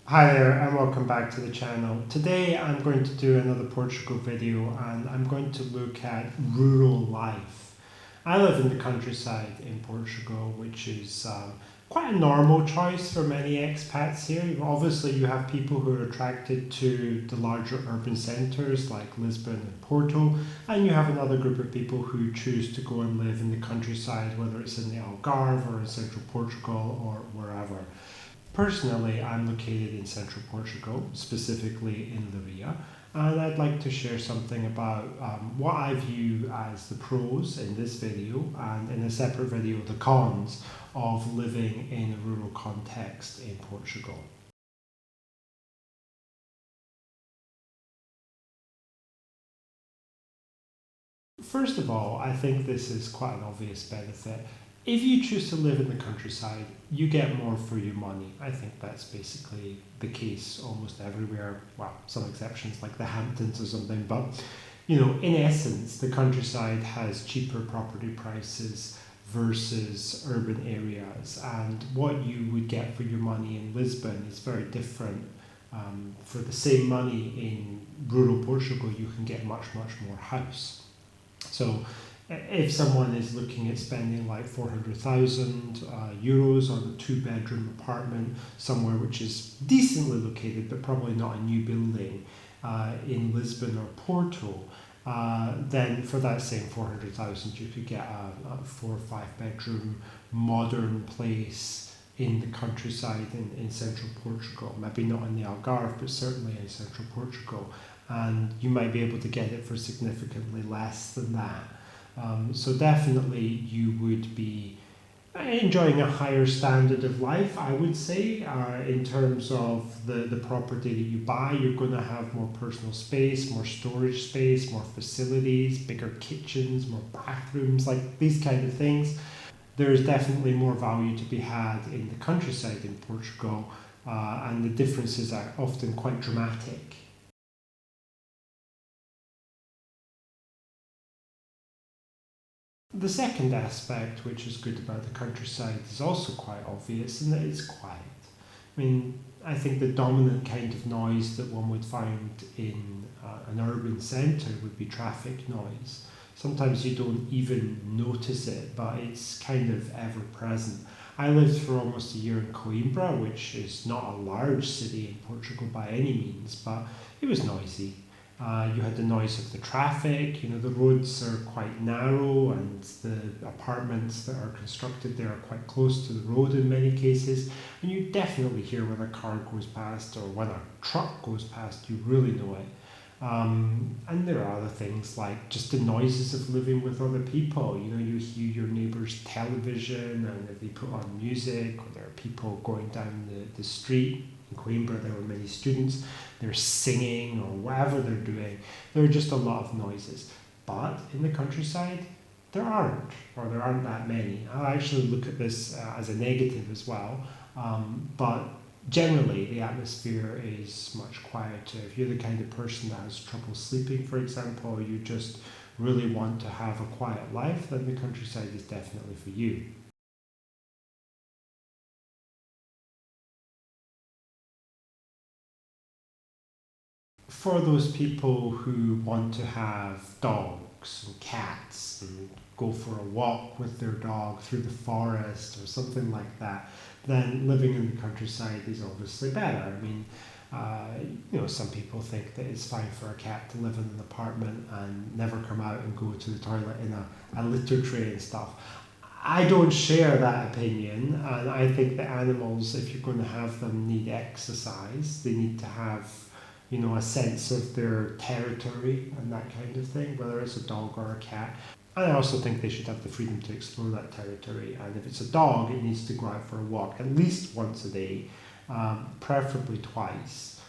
Hi there and welcome back to the channel. Today I'm going to do another Portugal video and I'm going to look at rural life. I live in the countryside in Portugal, which is quite a normal choice for many expats here. Obviously you have people who are attracted to the larger urban centres like Lisbon and Porto, and you have another group of people who choose to go and live in the countryside, whether it's in the Algarve or in central Portugal or wherever. Personally, I'm located in central Portugal, specifically in Leiria, and I'd like to share something about what I view as the pros in this video, and in a separate video, the cons of living in a rural context in Portugal. First of all, I think this is quite an obvious benefit. If you choose to live in the countryside, you get more for your money. I think that's basically the case almost everywhere. Well, some exceptions like the Hamptons or something, but in essence, the countryside has cheaper property prices versus urban areas, and what you would get for your money in Lisbon is very different. For the same money in rural Portugal, you can get much more house. So if someone is looking at spending like 400,000 euros on a two-bedroom apartment somewhere which is decently located but probably not a new building in Lisbon or Porto, then for that same 400,000 you could get a 4 or 5 bedroom modern place in the countryside in central Portugal. Maybe not in the Algarve, but certainly in central Portugal. And you might be able to get it for significantly less than that. So definitely you would be enjoying a higher standard of life, I would say, in terms of the property that you buy. You're going to have more personal space, more storage space, more facilities, bigger kitchens, more bathrooms, like these kind of things. There is definitely more value to be had in the countryside in Portugal, and the differences are often quite dramatic. The second aspect, which is good about the countryside, is also quite obvious in that it's quiet. I mean, I think the dominant kind of noise that one would find in an urban centre would be traffic noise. Sometimes you don't even notice it, but it's kind of ever present. I lived for almost a year in Coimbra, which is not a large city in Portugal by any means, but it was noisy. You had the noise of the traffic. The roads are quite narrow, and the apartments that are constructed there are quite close to the road in many cases. And you definitely hear when a car goes past or when a truck goes past, you really know it. And there are other things like just the noises of living with other people. You hear your neighbour's television, and if they put on music, or there are people going down the street. In Coimbra, there were many students. They're singing or whatever they're doing. There are just a lot of noises. But in the countryside, there aren't that many. I actually look at this as a negative as well. But generally, the atmosphere is much quieter. If you're the kind of person that has trouble sleeping, for example, or you just really want to have a quiet life, then the countryside is definitely for you. For those people who want to have dogs and cats and go for a walk with their dog through the forest or something like that, then living in the countryside is obviously better. I mean, some people think that it's fine for a cat to live in an apartment and never come out and go to the toilet in a litter tray and stuff. I don't share that opinion, and I think that animals, if you're going to have them, need exercise. They need to have a sense of their territory and that kind of thing, whether it's a dog or a cat. And I also think they should have the freedom to explore that territory. And if it's a dog, it needs to go out for a walk at least once a day, preferably twice.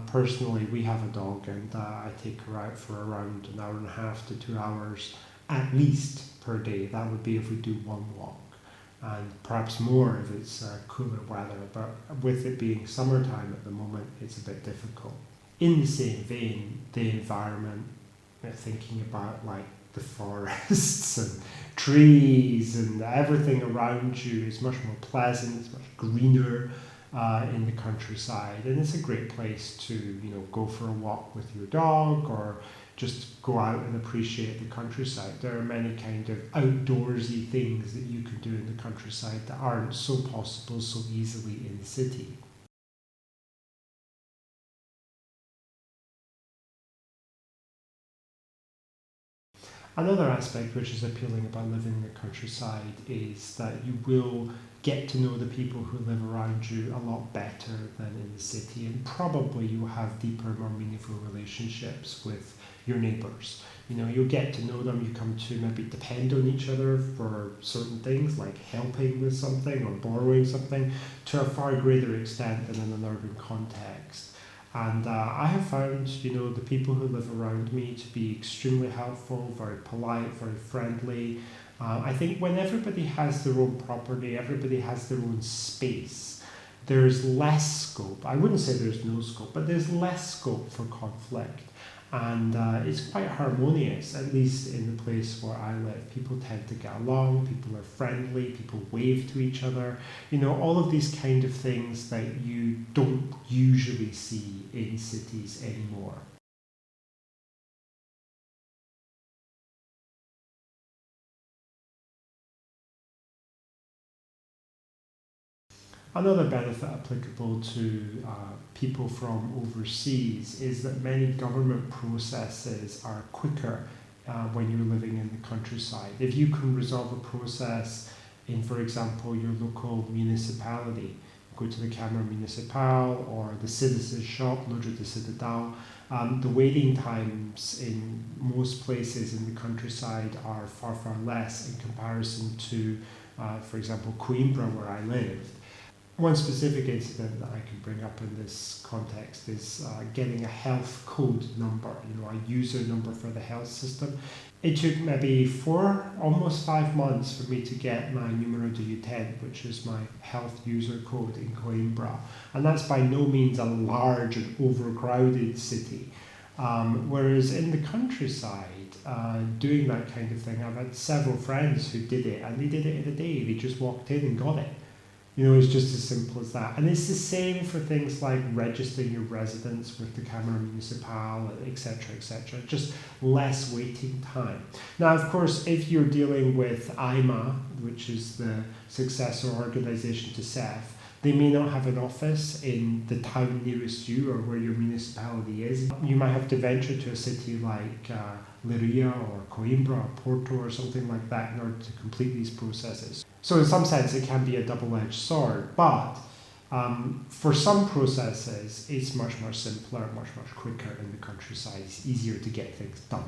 Personally, we have a dog, and I take her out for around an hour and a half to 2 hours at least per day. That would be if we do one walk, and perhaps more if it's cooler weather. But with it being summertime at the moment, it's a bit difficult. In the same vein, the environment, thinking about like the forests and trees and everything around you is much more pleasant, it's much greener. in the countryside, and it's a great place to go for a walk with your dog or just go out and appreciate the countryside. There are many kind of outdoorsy things that you can do in the countryside that aren't so possible so easily in the city. Another aspect which is appealing about living in the countryside is that you will get to know the people who live around you a lot better than in the city, and probably you will have deeper, more meaningful relationships with your neighbours. You'll get to know them, you come to maybe depend on each other for certain things like helping with something or borrowing something to a far greater extent than in an urban context. And I have found, the people who live around me to be extremely helpful, very polite, very friendly. I think when everybody has their own property, everybody has their own space, there's less scope. I wouldn't say there's no scope, but there's less scope for conflict. And it's quite harmonious, at least in the place where I live. People tend to get along, people are friendly, people wave to each other. All of these kind of things that you don't usually see in cities anymore. Another benefit applicable to people from overseas is that many government processes are quicker when you're living in the countryside. If you can resolve a process in, for example, your local municipality, go to the Camera Municipal or the Citizen's Shop, Loja de Cidadão, the waiting times in most places in the countryside are far, far less in comparison to, for example, Coimbra, where I lived. One specific incident that I can bring up in this context is getting a health code number, a user number for the health system. It took maybe 4, almost 5 months for me to get my numero de utente, which is my health user code in Coimbra. And that's by no means a large and overcrowded city. Whereas in the countryside, doing that kind of thing, I've had several friends who did it, and they did it in a day. They just walked in and got it. It's just as simple as that. And it's the same for things like registering your residence with the Camera Municipal, etc., etc. Just less waiting time. Now, of course, if you're dealing with IMA, which is the successor organisation to CEF, they may not have an office in the town nearest you or where your municipality is. You might have to venture to a city like Leiria or Coimbra or Porto or something like that in order to complete these processes. So in some sense it can be a double-edged sword, but for some processes it's much more simpler, much quicker in the countryside. It's easier to get things done.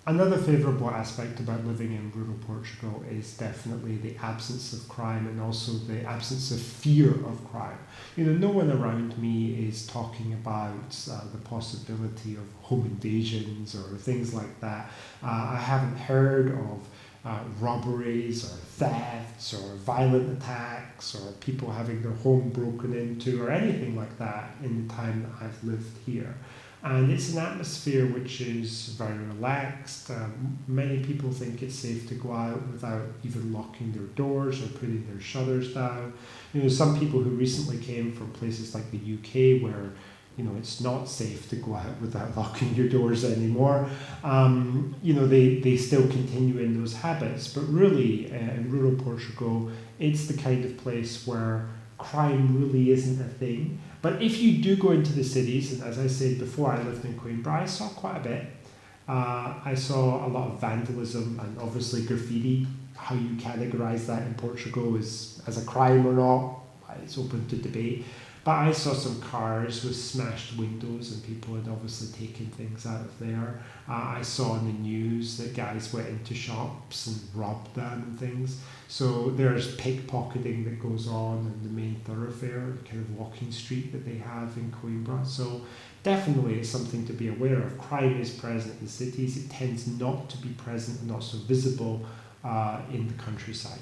Another favourable aspect about living in rural Portugal is definitely the absence of crime and also the absence of fear of crime. No one around me is talking about the possibility of home invasions or things like that. I haven't heard of robberies or thefts or violent attacks or people having their home broken into or anything like that in the time that I've lived here. And it's an atmosphere which is very relaxed. Many people think it's safe to go out without even locking their doors or putting their shutters down. Some people who recently came from places like the UK where it's not safe to go out without locking your doors anymore. They still continue in those habits. But really, in rural Portugal, it's the kind of place where crime really isn't a thing. But if you do go into the cities, and as I said before, I lived in Coimbra, I saw quite a bit. I saw a lot of vandalism and obviously graffiti. How you categorise that in Portugal is as a crime or not, it's open to debate. But I saw some cars with smashed windows and people had obviously taken things out of there. I saw in the news that guys went into shops and robbed them and things. So there's pickpocketing that goes on in the main thoroughfare, the kind of walking street that they have in Coimbra. So definitely it's something to be aware of. Crime is present in cities. It tends not to be present and not so visible in the countryside.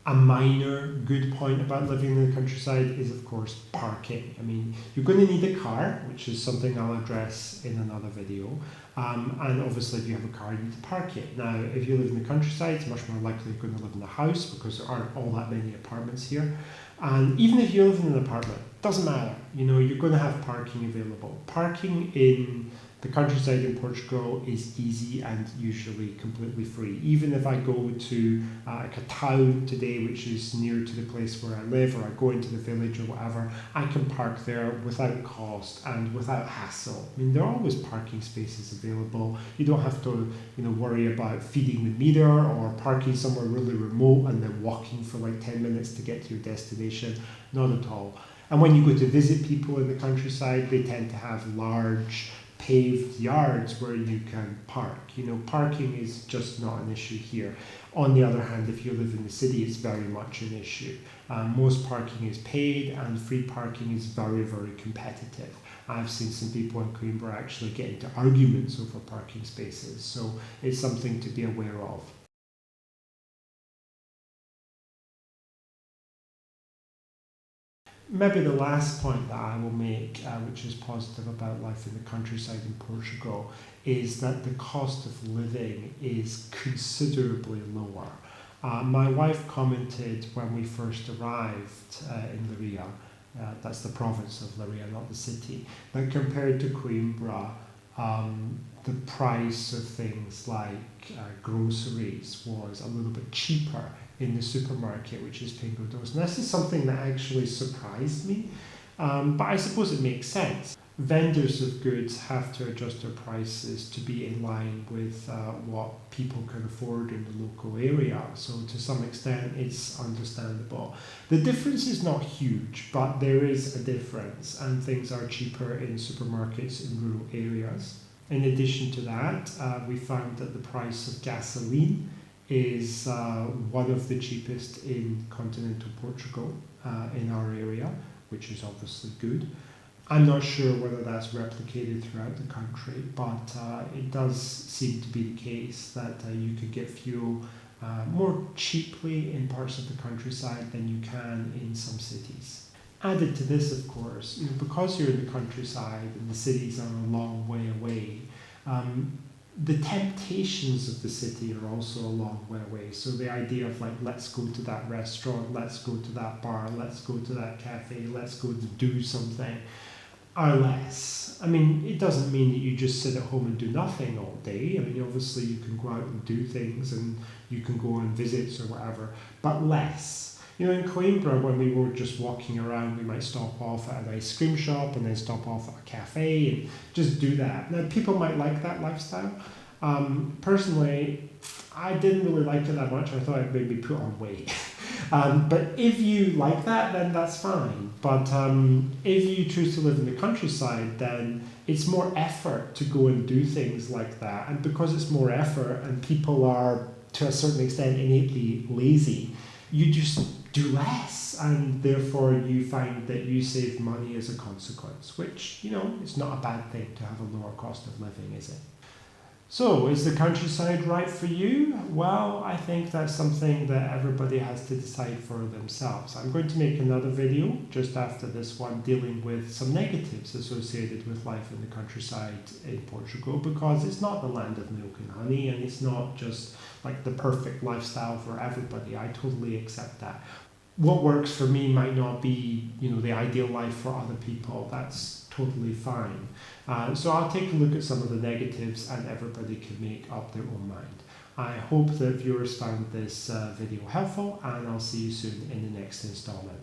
A minor good point about living in the countryside is, of course, parking. I mean, you're going to need a car, which is something I'll address in another video. And obviously, if you have a car, you need to park it. Now, if you live in the countryside, it's much more likely you're going to live in a house because there aren't all that many apartments here. And even if you live in an apartment, doesn't matter. You know, you're going to have parking available. Parking in the countryside in Portugal is easy and usually completely free. Even if I go to like a town today, which is near to the place where I live, or I go into the village or whatever, I can park there without cost and without hassle. I mean, there are always parking spaces available. You don't have to, worry about feeding the meter or parking somewhere really remote and then walking for like 10 minutes to get to your destination. Not at all. And when you go to visit people in the countryside, they tend to have large paved yards where you can park. Parking is just not an issue here. On the other hand, if you live in the city, it's very much an issue. Most parking is paid and free parking is very, very competitive. I've seen some people in Coimbra actually get into arguments over parking spaces, so it's something to be aware of. Maybe the last point that I will make, which is positive about life in the countryside in Portugal, is that the cost of living is considerably lower. My wife commented when we first arrived in Leiria, that's the province of Leiria, not the city, that compared to Coimbra, the price of things like groceries was a little bit cheaper in the supermarket, which is Pingo Doce. And this is something that actually surprised me, but I suppose it makes sense. Vendors of goods have to adjust their prices to be in line with what people can afford in the local area. So to some extent, it's understandable. The difference is not huge, but there is a difference, and things are cheaper in supermarkets in rural areas. In addition to that, we found that the price of gasoline is one of the cheapest in continental Portugal in our area, which is obviously good. I'm not sure whether that's replicated throughout the country, but it does seem to be the case that you could get fuel more cheaply in parts of the countryside than you can in some cities. Added to this, of course, because you're in the countryside and the cities are a long way away, the temptations of the city are also a long way away. So the idea of like, let's go to that restaurant, let's go to that bar, let's go to that cafe, let's go to do something, are less. I mean, it doesn't mean that you just sit at home and do nothing all day. I mean, obviously you can go out and do things and you can go on visits or whatever, but less. In Coimbra, when we were just walking around, we might stop off at an ice cream shop and then stop off at a cafe and just do that. Now, people might like that lifestyle. Personally, I didn't really like it that much. I thought it made me put on weight. But if you like that, then that's fine. But if you choose to live in the countryside, then it's more effort to go and do things like that. And because it's more effort and people are, to a certain extent, innately lazy, you just do less, and therefore you find that you save money as a consequence, which, it's not a bad thing to have a lower cost of living, is it? So, is the countryside right for you? Well, I think that's something that everybody has to decide for themselves. I'm going to make another video just after this one dealing with some negatives associated with life in the countryside in Portugal, because it's not the land of milk and honey, and it's not just like the perfect lifestyle for everybody. I totally accept that. What works for me might not be, the ideal life for other people. That's totally fine. So I'll take a look at some of the negatives and everybody can make up their own mind. I hope that viewers found this video helpful, and I'll see you soon in the next installment.